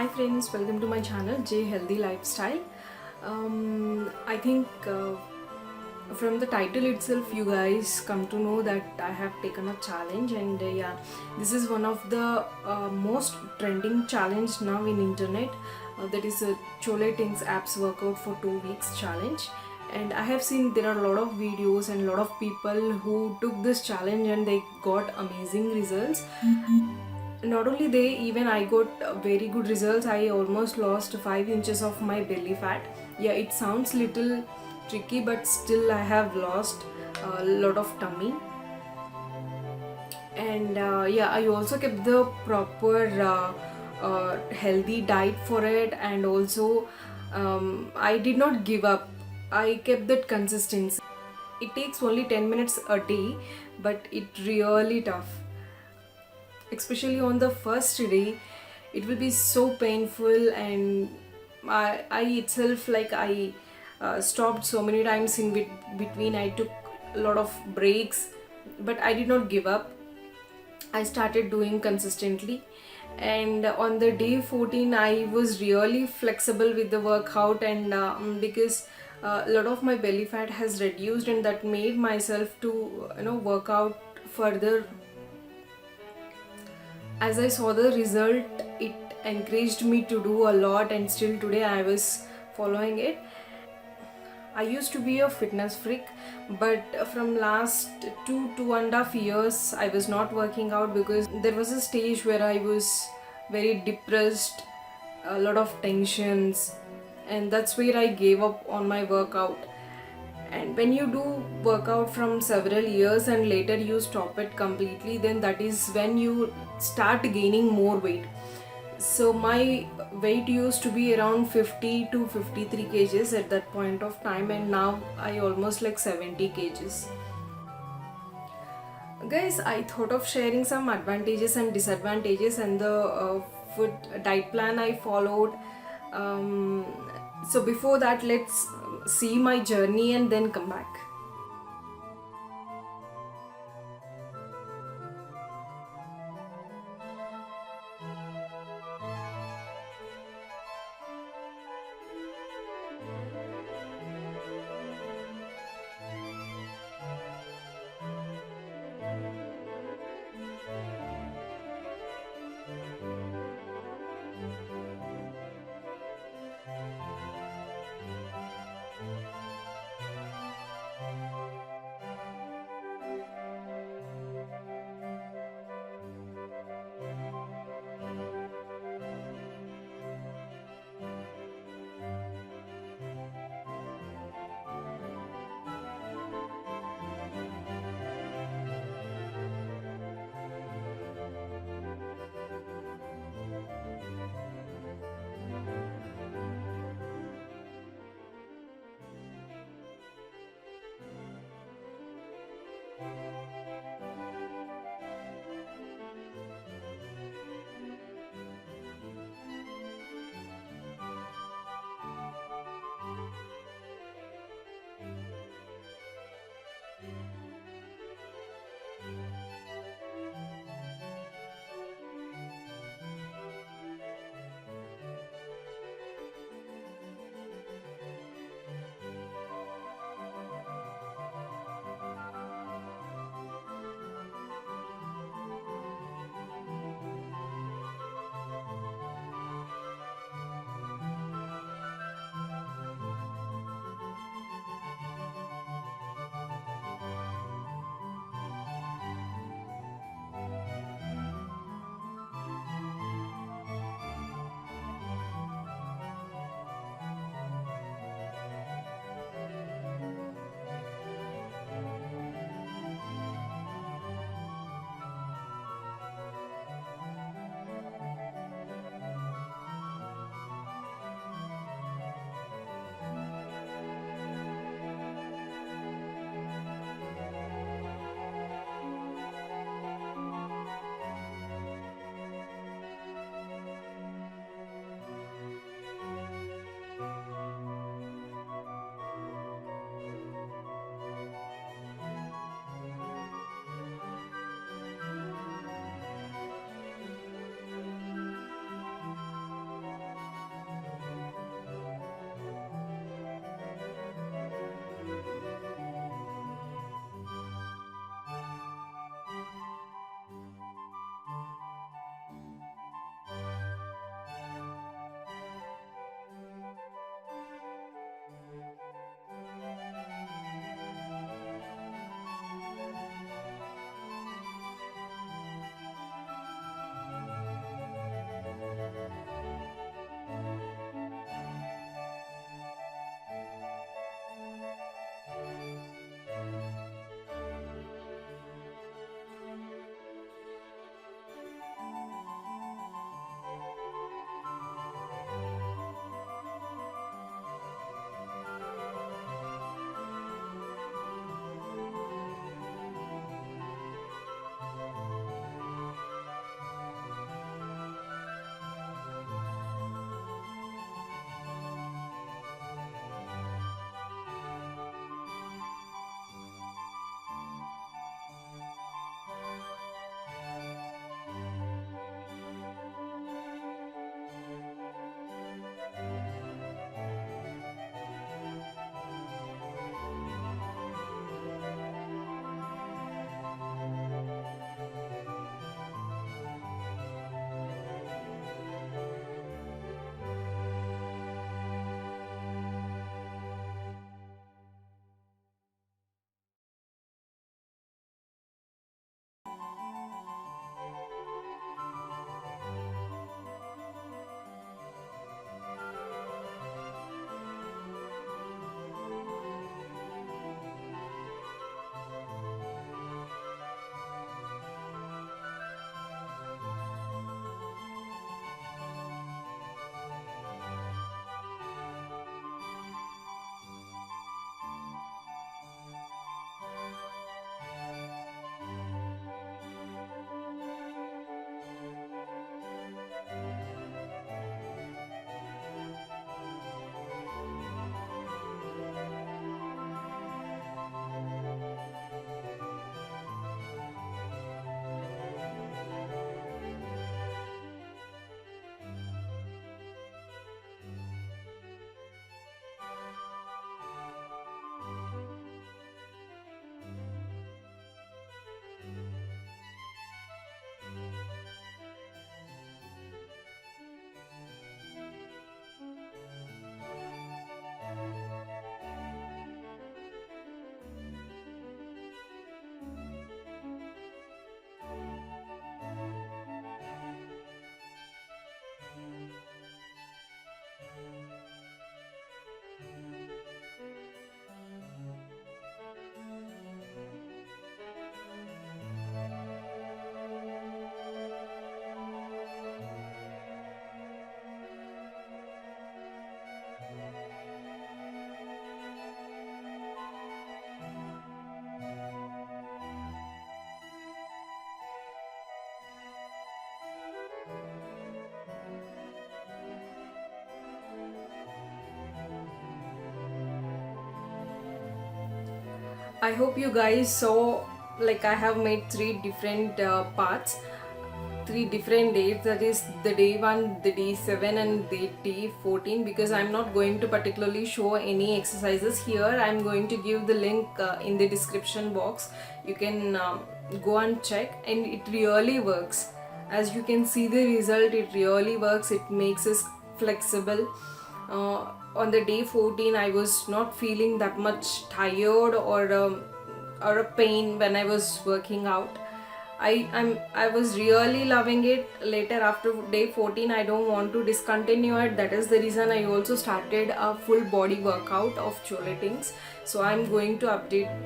Hi friends, welcome to my channel J Healthy Lifestyle. I think from the title itself you guys come to know that I have taken a challenge, and yeah, this is one of the most trending challenge now in internet. That is a Chole Things apps workout for 2 weeks challenge. And I have seen there are a lot of videos and a lot of people who took this challenge and they got amazing results. Not only they, even I got very good results. I almost lost 5 inches of my belly fat. Yeah, it sounds little tricky, but still I have lost a lot of tummy. And yeah, I also kept the proper healthy diet for it, and also I did not give up. I kept that consistency. It takes only 10 minutes a day, but it really tough, especially on the first day. It will be so painful, and I itself, like, I stopped so many times in between. I took a lot of breaks, but I did not give up. I started doing consistently, and on the day 14 I was really flexible with the workout, and because a lot of my belly fat has reduced, and that made myself to work out further. As I saw the result, it encouraged me to do a lot, and still today I was following it. I used to be a fitness freak, but from last 2.5 years I was not working out because there was a stage where I was very depressed, a lot of tensions, and that's where I gave up on my workout. And when you do workout from several years and later you stop it completely, then that is when you start gaining more weight. So my weight used to be around 50 to 53 kgs at that point of time, and now I almost like 70 kgs. Guys, I thought of sharing some advantages and disadvantages and the food diet plan I followed. um, so before that, let's see my journey and then come back. I hope you guys saw, like, I have made three different parts, three different dates, that is the day 1, the day 7 and the day 14, because I'm not going to particularly show any exercises here. I'm going to give the link in the description box. You can go and check, and it really works. As you can see the result, it really works. It makes us flexible. On the day 14 I was not feeling that much tired or a pain when I was working out. I was really loving it. Later, after day 14, I don't want to discontinue it. That is the reason I also started a full body workout of Chole Things. So I'm going to update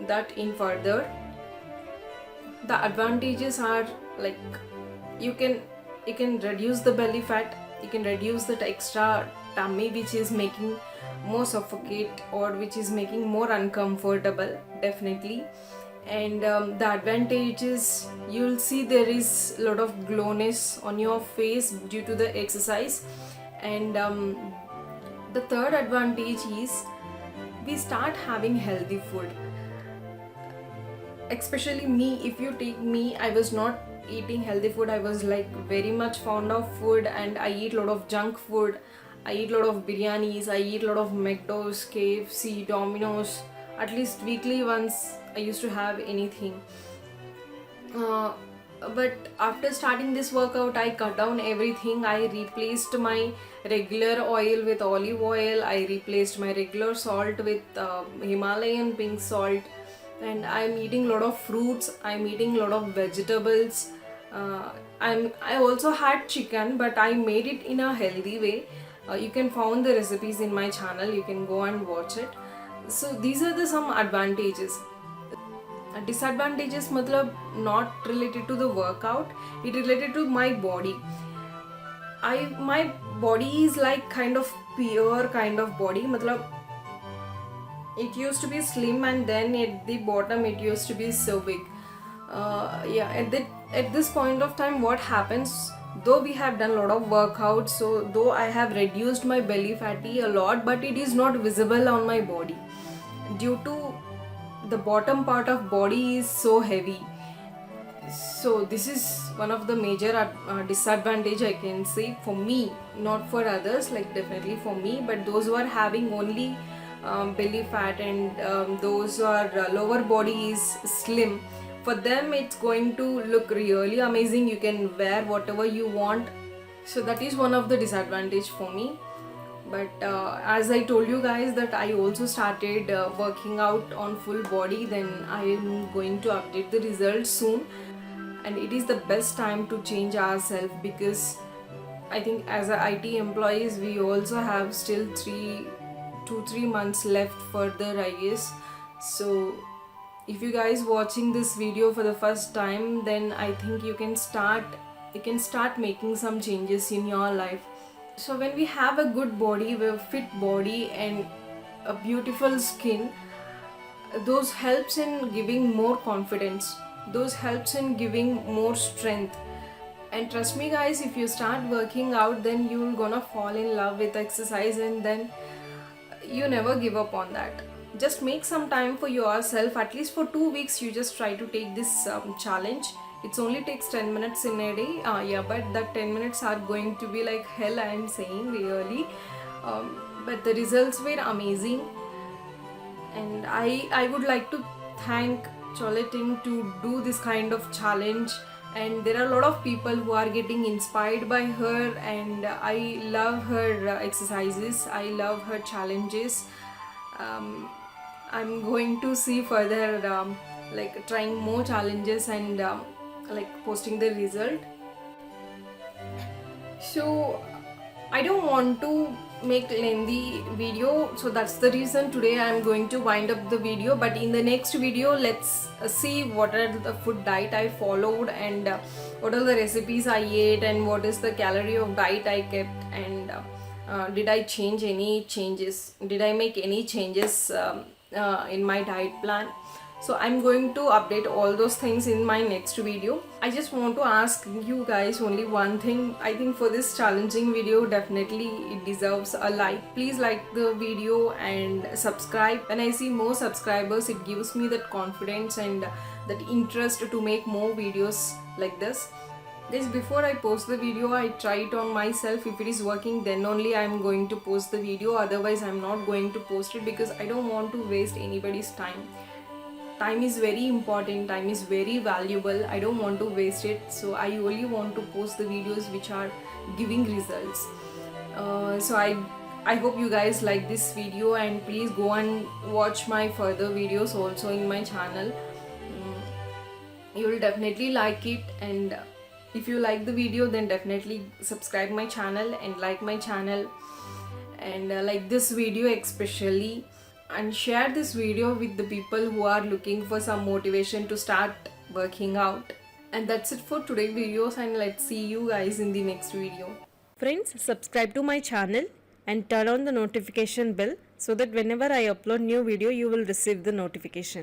that in further. The advantages are, like, you can reduce the belly fat, you can reduce that extra tummy which is making more suffocate or which is making more uncomfortable, definitely. And the advantage is, you'll see there is a lot of glowness on your face due to the exercise. And the third advantage is, we start having healthy food. Especially me, if you take me, I was not eating healthy food. I was like very much fond of food, and I eat a lot of junk food. I eat a lot of biryanis, I eat a lot of McDonald's, KFC, Domino's. At least weekly once I used to have anything. But after starting this workout, I cut down everything. I replaced my regular oil with olive oil. I replaced my regular salt with Himalayan pink salt. And I'm eating a lot of fruits. I'm eating a lot of vegetables. I also had chicken, but I made it in a healthy way. You can find the recipes in my channel. You can go and watch it. So these are the some advantages. Disadvantages matlab not related to the workout, it related to my body. My body is like kind of pure kind of body, matlab it used to be slim, and then at the bottom it used to be so big. At this point of time, what happens, though we have done a lot of workouts, so though I have reduced my belly fatty a lot, but it is not visible on my body due to the bottom part of body is so heavy. So this is one of the major disadvantage I can say for me, not for others, like definitely for me. But those who are having only belly fat, and those who are lower body is slim, for them it's going to look really amazing. You can wear whatever you want. So that is one of the disadvantage for me. But as I told you guys that I also started working out on full body, then I am going to update the results soon. And it is the best time to change ourselves, because I think as a IT employees we also have still 2-3 months left further, I guess. So if you guys watching this video for the first time, then I think you can start making some changes in your life. So when we have a good body, a fit body and a beautiful skin, those helps in giving more confidence, those helps in giving more strength. And trust me guys, if you start working out, then you're gonna fall in love with exercise, and then you never give up on that. Just make some time for yourself, at least for 2 weeks. You just try to take this challenge. It only takes 10 minutes in a day. But that 10 minutes are going to be like hell, I am saying, really. But the results were amazing. And I would like to thank Chole Ting to do this kind of challenge. And there are a lot of people who are getting inspired by her, and I love her exercises. I love her challenges. I'm going to see further, like trying more challenges and like posting the result. So I don't want to make lengthy video, so that's the reason today I'm going to wind up the video. But in the next video, let's see what are the food diet I followed, and what are the recipes I ate, and what is the calorie of diet I kept, and did I make any changes in my diet plan. So I'm going to update all those things in my next video. I just want to ask you guys only one thing. I think for this challenging video, definitely it deserves a like. Please like the video and subscribe. When I see more subscribers, it gives me that confidence and that interest to make more videos like this. Guys, before I post the video, I try it on myself. If it is working, then only I'm going to post the video. Otherwise, I'm not going to post it because I don't want to waste anybody's time. Time is very important, time is very valuable. I don't want to waste it, so I only want to post the videos which are giving results. So I hope you guys like this video, and please go and watch my further videos also in my channel. You will definitely like it, and if you like the video, then definitely subscribe my channel and like my channel, and like this video especially, and share this video with the people who are looking for some motivation to start working out. And that's it for today's videos, and let's see you guys in the next video. Friends, subscribe to my channel and turn on the notification bell so that whenever I upload new video you will receive the notification.